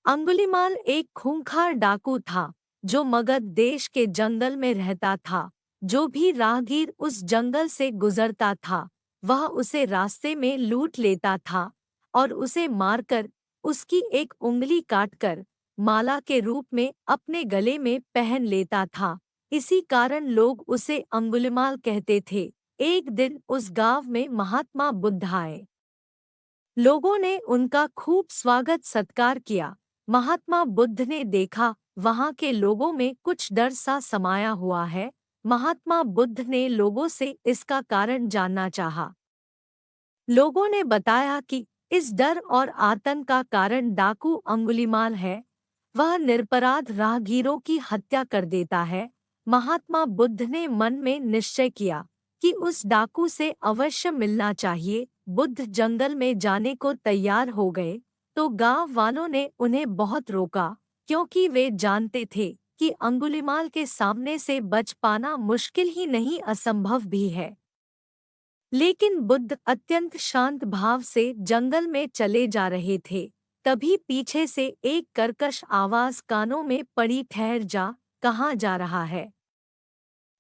अंगुलीमाल एक खूंखार डाकू था जो मगध देश के जंगल में रहता था। जो भी राहगीर उस जंगल से गुजरता था वह उसे रास्ते में लूट लेता था और उसे मारकर उसकी एक उंगली काटकर माला के रूप में अपने गले में पहन लेता था। इसी कारण लोग उसे अंगुलीमाल कहते थे। एक दिन उस गांव में महात्मा बुद्ध आए। लोगों ने उनका खूब स्वागत सत्कार किया। महात्मा बुद्ध ने देखा वहां के लोगों में कुछ डर सा समाया हुआ है। महात्मा बुद्ध ने लोगों से इसका कारण जानना चाहा। लोगों ने बताया कि इस डर और आतंक का कारण डाकू अंगुलीमाल है। वह निरपराध राहगीरों की हत्या कर देता है। महात्मा बुद्ध ने मन में निश्चय किया कि उस डाकू से अवश्य मिलना चाहिए। बुद्ध जंगल में जाने को तैयार हो गए तो गांव वालों ने उन्हें बहुत रोका, क्योंकि वे जानते थे कि अंगुलीमाल के सामने से बच पाना मुश्किल ही नहीं असंभव भी है। लेकिन बुद्ध अत्यंत शांत भाव से जंगल में चले जा रहे थे। तभी पीछे से एक कर्कश आवाज कानों में पड़ी, ठहर जा, कहाँ जा रहा है।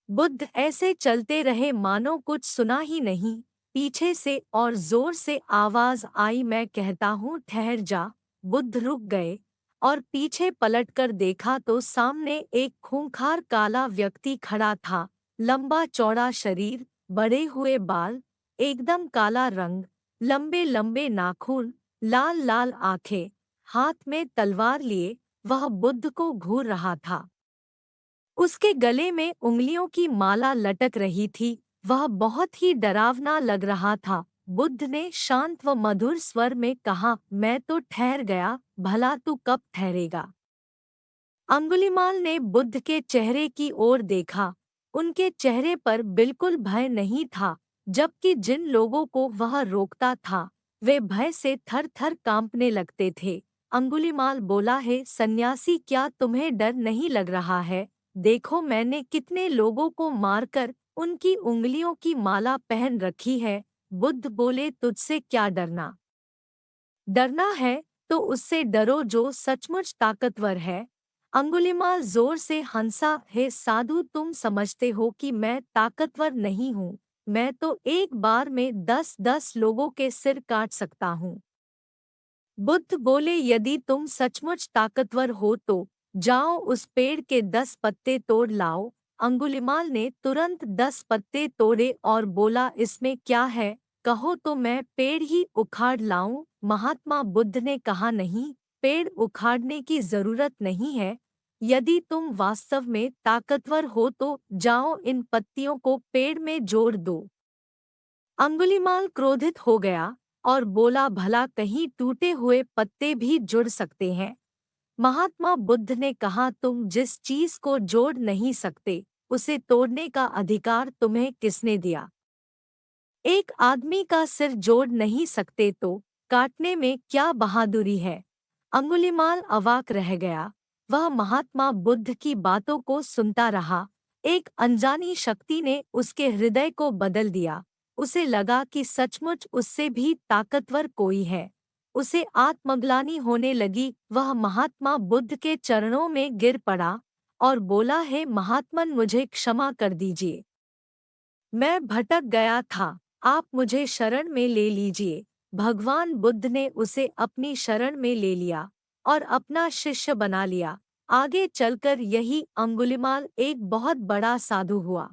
बुद्ध ऐसे चलते रहे मानो कुछ सुना ही नहीं। पीछे से और जोर से आवाज आई, मैं कहता हूँ ठहर जा। बुद्ध रुक गए और पीछे पलटकर देखा तो सामने एक खूंखार काला व्यक्ति खड़ा था। लंबा चौड़ा शरीर, बड़े हुए बाल, एकदम काला रंग, लंबे लंबे नाखून, लाल लाल आंखें, हाथ में तलवार लिए वह बुद्ध को घूर रहा था। उसके गले में उंगलियों की माला लटक रही थी। वह बहुत ही डरावना लग रहा था। बुद्ध ने शांत व मधुर स्वर में कहा, मैं तो ठहर गया, भला तू कब ठहरेगा। अंगुलीमाल ने बुद्ध के चेहरे की ओर देखा। उनके चेहरे पर बिल्कुल भय नहीं था, जबकि जिन लोगों को वह रोकता था वे भय से थर थर कांपने लगते थे। अंगुलीमाल बोला, है सन्यासी, क्या तुम्हें डर नहीं लग रहा है। देखो मैंने कितने लोगों को मारकर उनकी उंगलियों की माला पहन रखी है। बुद्ध बोले, तुझसे क्या डरना। डरना है तो उससे डरो जो सचमुच ताकतवर है। अंगुलीमाल जोर से हंसा, हे साधु, तुम समझते हो कि मैं ताकतवर नहीं हूँ। मैं तो एक बार में 10-10 लोगों के सिर काट सकता हूँ। बुद्ध बोले, यदि तुम सचमुच ताकतवर हो तो जाओ उस पेड़ के 10 पत्ते तोड़ लाओ। अंगुलीमाल ने तुरंत 10 पत्ते तोड़े और बोला, इसमें क्या है, कहो तो मैं पेड़ ही उखाड़ लाऊं। महात्मा बुद्ध ने कहा, नहीं, पेड़ उखाड़ने की जरूरत नहीं है। यदि तुम वास्तव में ताकतवर हो तो जाओ इन पत्तियों को पेड़ में जोड़ दो। अंगुलीमाल क्रोधित हो गया और बोला, भला कहीं टूटे हुए पत्ते भी जुड़ सकते हैं। महात्मा बुद्ध ने कहा, तुम जिस चीज को जोड़ नहीं सकते उसे तोड़ने का अधिकार तुम्हें किसने दिया। एक आदमी का सिर जोड़ नहीं सकते तो काटने में क्या बहादुरी है। अंगुलीमाल अवाक रह गया। वह महात्मा बुद्ध की बातों को सुनता रहा। एक अनजानी शक्ति ने उसके हृदय को बदल दिया। उसे लगा कि सचमुच उससे भी ताकतवर कोई है। उसे आत्मग्लानि होने लगी। वह महात्मा बुद्ध के चरणों में गिर पड़ा और बोला, है महात्मन, मुझे क्षमा कर दीजिए। मैं भटक गया था, आप मुझे शरण में ले लीजिए। भगवान बुद्ध ने उसे अपनी शरण में ले लिया और अपना शिष्य बना लिया। आगे चलकर यही अंगुलीमाल एक बहुत बड़ा साधु हुआ।